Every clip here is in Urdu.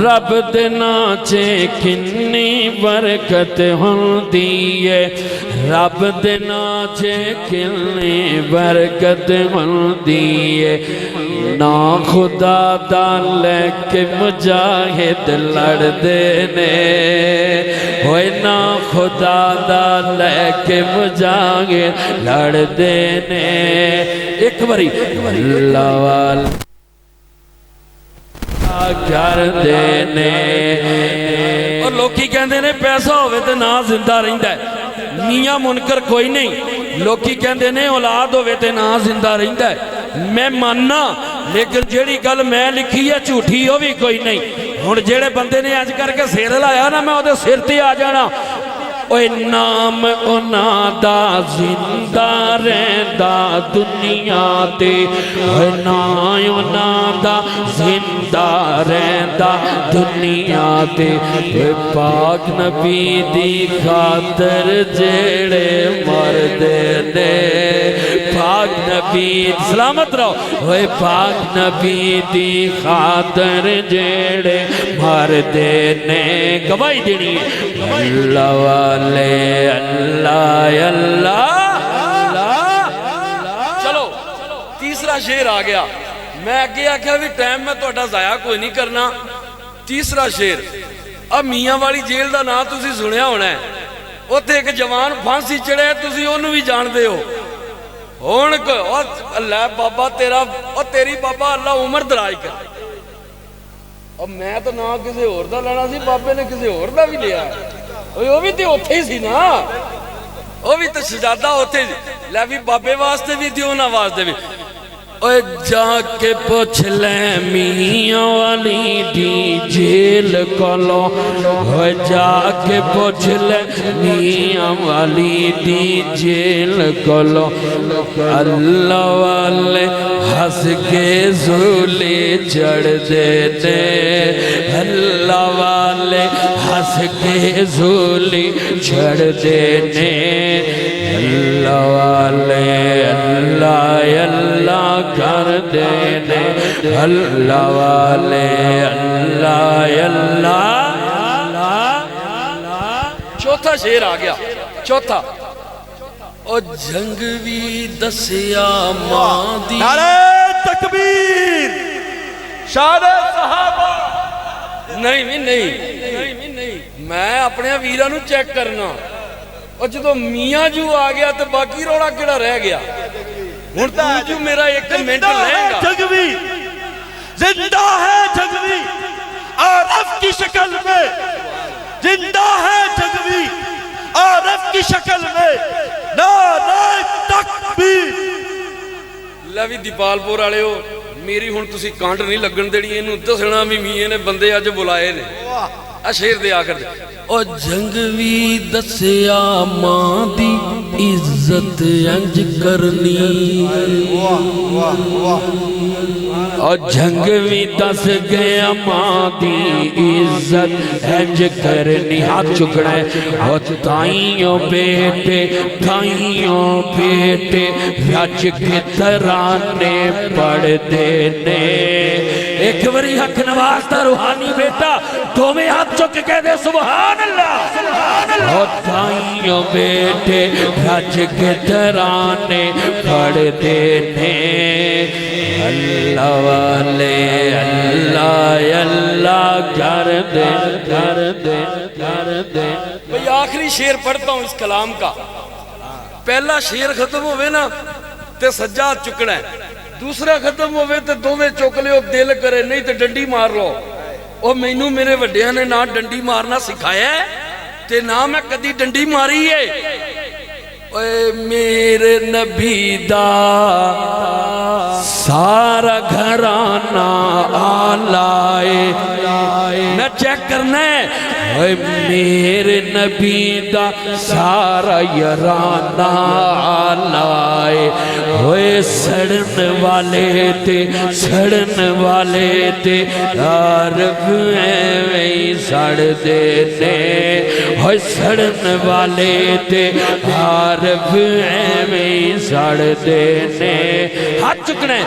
رب دے ناچے کنی برکت ہوندی ہے رب دے ناچے کنی برکت ہوندی ہے نا خدا دا لے کے مجاہد لڑ دینے ہوئے نا خدا دا لے کے مجاہد لڑ دینے ایک باری اللہ والا کر دینے اور لوکی کہندے نے پیسہ ہوئے تے نا زندہ رہندہ ہے میاں منکر کوئی نہیں لوکی کہندے نے اولاد ہوئے تے نا زندہ رہندہ ہے میں ماننا لیکن جیڑی گل میں لکھی ہے جھوٹی ہو بھی کوئی نہیں ہن جیڑے بندے نے اج کر کے سر لایا نا میں اودے سر تے آ جانا اوے نام انہاں دا زندہ رہندا دنیا تے اوے نام انہاں دا زندہ رہندا دنیا تے اوے پاک نبی دی خاطر جیڑے مردے نے پاک نبی سلامت رہو اوے پاک نبی دی خاطر جیڑے مردے نے گواہی دینی اللہ اللہ اللہ چلو تیسرا شعر آ گیا میں آگے آکھیا بھی ٹائم میں توڑا ضائع کوئی نہیں کرنا تیسرا شعر اب میاں والی جیل دا نا تسی سنیا ہونا ہے وہ تے ایک جوان پھانسی چڑھے تسی انہوں بھی جان دے ہو ہون کو اللہ بابا تیرا اور تیری بابا اللہ عمر درائی کر اب میں تو نا کسی اور دا لینا سی بابے نے کسی اور دا بھی لیا وہ بھی تے ہوتے ہی سی نا وہ بھی تے سجادہ ہوتے سی لے بھی بابے واسطے بھی تھی انہاں واسطے بھی اوہ جا کے پوچھ لے میاں والی دی جیل کولو اوہ جا کے پوچھ لے میاں والی دی جیل کولو اللہ والے ہس کے زولے چڑھ دیتے اللہ والے ہس کے زولے چڑھ دیتے اللہ والے اللہ کر دینے اللہ والے اللہ چوتھا شعر آ گیا چوتھا او جنگ بھی دسیا ماں دی نعرہ تکبیر شان صحابہ نہیں میں اپنے ویرہ نو چیک کرنا اور جدو میاں جو آ گیا تو باقی روڑا کڑا رہ گیا ہن تو جو میرا ایک منٹ رہے گا جنگوی زندہ ہے جنگوی عارف کی شکل میں زندہ ہے جنگوی عارف کی شکل میں نعرہ تکبیر لوی دیپال پور والے ہو میری ہن تسی کانٹ نہیں لگن دینی اینوں دسنا بھی میاں نے بندے اج بلائے نے شعر دے آ کر دے او جنگ وی دسیا ماں دی عزت انج کرنی او جنگ وی دس گیا ماں دی عزت انج کرنی ہاتھ چکنا ہے او تائیوں بیٹے رج کے ترانے پڑھ دینے ایک بری حق نواز تا روحانی بیٹا تو میں ہاتھ چک کہہ دے سبحان اللہ اور تائیوں بیٹے رج کے ترانے پڑھ دینے اللہ والے اللہ کر دے بھئی آخری شعر پڑھتا ہوں اس کلام کا پہلا شعر ختم ہوئے نا تے سجاد چکنا ہے دوسرا ختم ہوئے تے دو میں چوک لے دل کرے نہیں تے ڈنڈی مار لو اور مینوں میرے وڈیاں نے نہ ڈنڈی مارنا سکھایا ہے تے نہ میں کدی ڈنڈی ماری ہے اے میرے نبی دا سارا گھرانہ آلائے میں چیک کرنا ہے اے میرے نبی دا سارا یرانہ آلائے اے سڑن والے تے عارف ایویں سڑ دینے اے سڑن والے تے عارف ایویں سڑ دینے ہاتھ چکنا ہے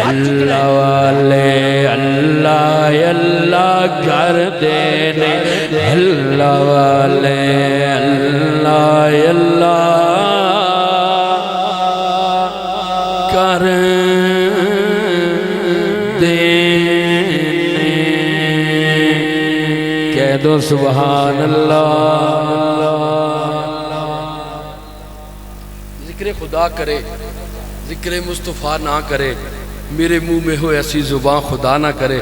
اللہ والے اللہ اللہ کر دینے اللہ والے اللہ اللہ کر دینے کہہ دو سبحان اللہ ذکر خدا کرے ذکر مصطفیٰ نہ کرے میرے منہ میں ہو ایسی زبان خدا نہ کرے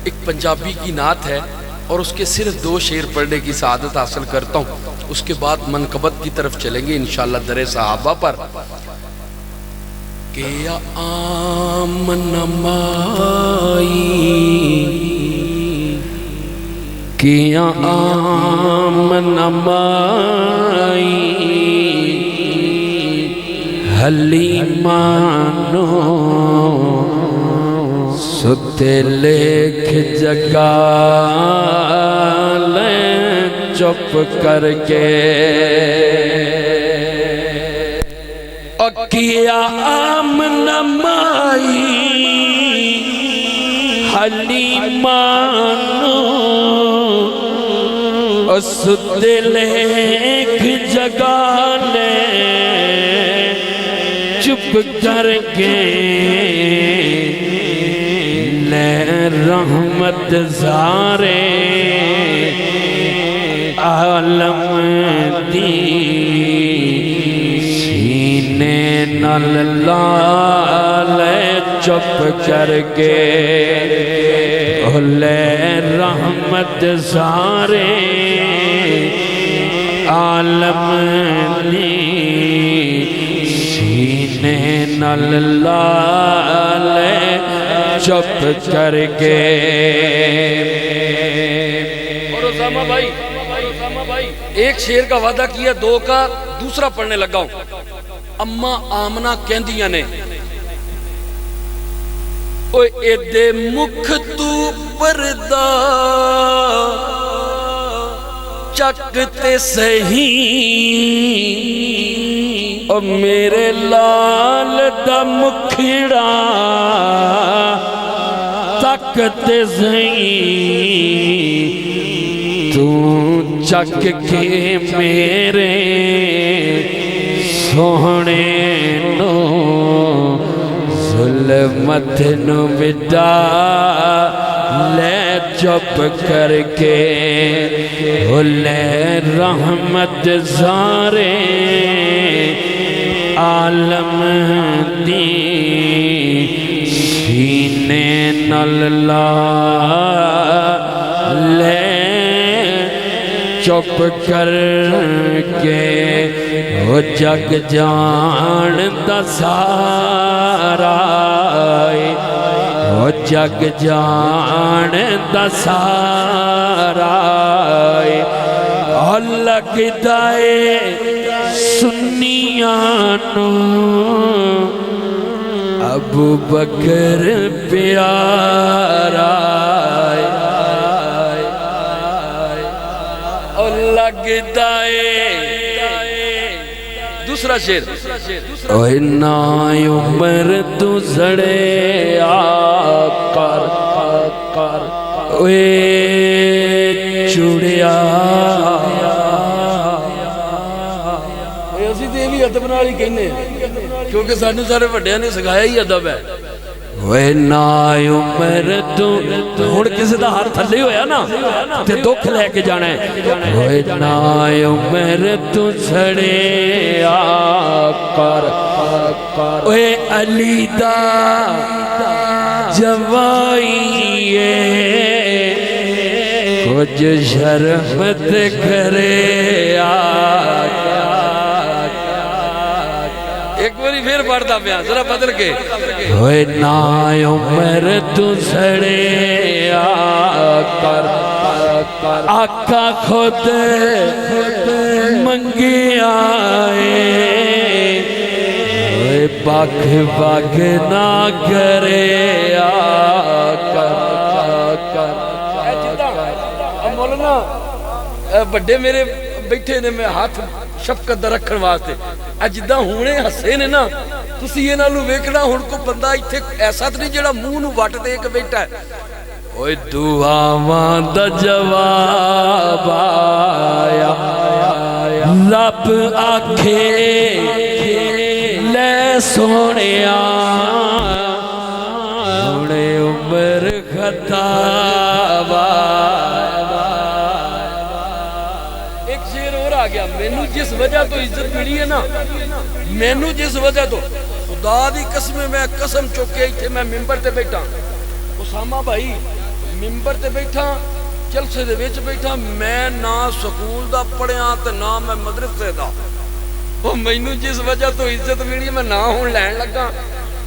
ایک پنجابی کی نعت ہے اور اس کے صرف 2 شعر پڑھنے کی سعادت حاصل کرتا ہوں اس کے بعد منقبت کی طرف چلیں گے انشاءاللہ در صحابہ پر کہ یا آمن مائی کہ یا آمن مائی حلیمانو ستے لکھ جگا لیں چپ کر کے کیا آمن مائی حلیمانو ستے لکھ جگا لیں چپ کر کے لے رحمت زارے عالم دی سینے نل لالے چپ کر کے لے رحمت زارے عالم دی نل لالے چپ کر کے اور اسامہ بھائی ایک شعر کا وعدہ کیا 2 کا دوسرا پڑھنے لگا ہوں اماں آمنہ کہندیاں نے اوے ایدے مکھ تو پردہ چکتے صحیح اور میرے لال دا مکھڑا تکتے صحیح تو چک کے میرے سونے نو ظلمت نو بدا لے چپ کر کے لے رحمت زارے عالم دی سینے نل لے چپ کر کے وہ جگ جان دا سارا وہ جگ جان دا سارا لگتا ہے سنیانو ابو بکر پیارا لگتا ہے دوسرا شعر اوہ نائی عمر تو زڑے آکر اوہ چوڑیا اسی تے بھی ادب نال ہی کہنے کیونکہ سانو سارے وڈیاں نے سکھایا ہی ادب ہے وے نائی عمر تو ہن کسی دا ہاتھ تھلے ہویا نا تے دکھ لے کے جانا ہے وے نائی عمر تو سڑے آکر وے علی دا جوائیے کچھ شرمت کرے ایک باری پھر پڑھتا پیا ذرا بدل کے ہوئے نائی عمر تو سڑے آکر آقا خود منگی آئے ہوئے باکھ باکھ نہ کرے آکر مولانا بڑے میرے بیٹھے نے میں ہاتھ شفقت دا رکھن واسطے اجدہ ہونے ہسے نے نا ਤੁਸੀਂ ਇਹਨਾਂ ਨੂੰ ਵੇਖਣਾ ਹੁਣ ਕੋ ਬੰਦਾ ਇੱਥੇ ਐਸਾ ਤਾਂ ਨਹੀਂ ਜਿਹੜਾ ਮੂੰਹ ਨੂੰ ਵੱਟ ਦੇ ਕੇ ਬੈਠਾ ਹੈ। ਓਏ ਦੁਆਵਾਂ ਦਾ ਜਵਾਬ ਆਇਆ ਰੱਬ ਆਖੇ ਲੈ ਸੋਹਣਿਆ ਹੁਣੇ ਉਮਰ ਖਤਾਵਾ। ਇੱਕ ਸ਼ੇਰ ਹੋਰ ਆ ਗਿਆ, ਮੈਨੂੰ ਜਿਸ ਵਜ੍ਹਾ ਤੋਂ ਇੱਜ਼ਤ ਮਿਲੀ ਹੈ ਨਾ, ਮੈਨੂੰ ਜਿਸ ਵਜ੍ਹਾ ਤੋਂ, ਖੁਦਾ ਦੀ ਕਸਮ ਮੈਂ ਕਸਮ ਚੁੱਕ ਕੇ ਇੱਥੇ ਮੈਂ ਮਿੰਬਰ ਤੇ ਬੈਠਾ, ਉਸਾਮਾ ਭਾਈ ਮਿੰਬਰ ਤੇ ਬੈਠਾ, ਜਲਸੇ ਦੇ ਵਿੱਚ ਬੈਠਾ, ਮੈਂ ਨਾ ਸਕੂਲ ਦਾ ਪੜਿਆ ਤੇ ਨਾ ਮੈਂ ਮਦਰਸੇ ਦਾ। ਉਹ ਮੈਨੂੰ ਜਿਸ ਵਜ੍ਹਾ ਤੋਂ ਇੱਜ਼ਤ ਮਿਲੀ ਮੈਂ ਨਾ ਹੁਣ ਲੈਣ ਲੱਗਾ।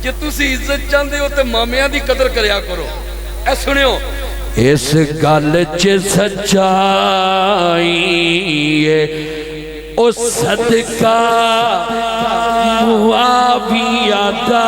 ਜੇ ਤੁਸੀਂ ਇੱਜ਼ਤ ਚਾਹੁੰਦੇ ਹੋ ਤੇ ਮਾਮਿਆਂ ਦੀ ਕਦਰ ਕਰਿਆ ਕਰੋ। ਇਹ ਸੁਣਿਓ, ਇਸ ਗੱਲ 'ਚ ਸੱਚਾਈ ਏ ਉਹ ਸਦਕਾ ਮੁਆਵਿਆ ਦਾ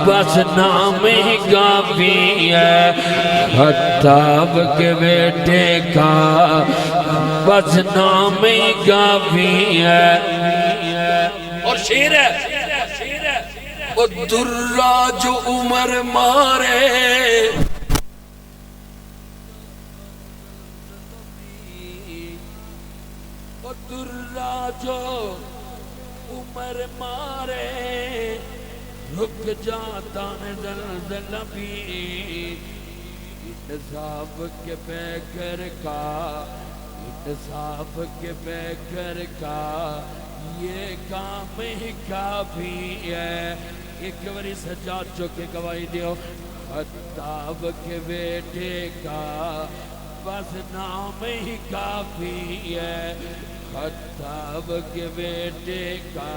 بس نام ہی کافی ہے خطاب کے بیٹے کا بس نام ہی کافی ہے اور شیر ہے وہ درہ جو عمر مارے وہ درہ جو عمر مارے رک جاتا ہے زلزلہ بھی انصاف کے پیکر کا انصاف کے پیکر کا یہ کام ہی کافی ہے ایک باری سجاد چوکے گواہی دیو خطاب کے بیٹے کا بس نام ہی کافی ہے خطاب کے بیٹے کا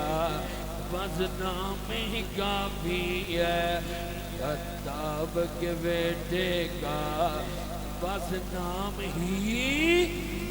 بس نام ہی کافی ہے خطاب کے بیٹے کا بس نام ہی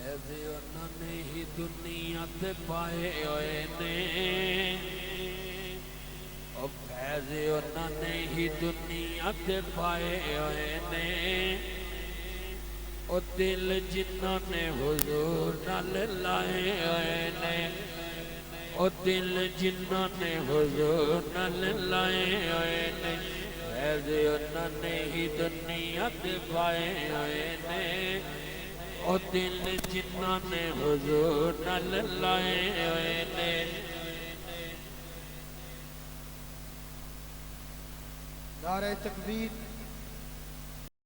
انہوں نے ہی دنیا تے پائے ہوئے نے او فیض انہوں نے ہی دنیا تے پائے ہوئے نے او دل جنہوں نے حضور نال لائے ہوئے نے او دل جنہوں نے حضور نال لائے ہوئے نے فیض انہوں نے ہی دنیا تے پائے ہوئے نے او دل جنہوں نے حضور نال لائے ہوئے نے نعرہ تکبیر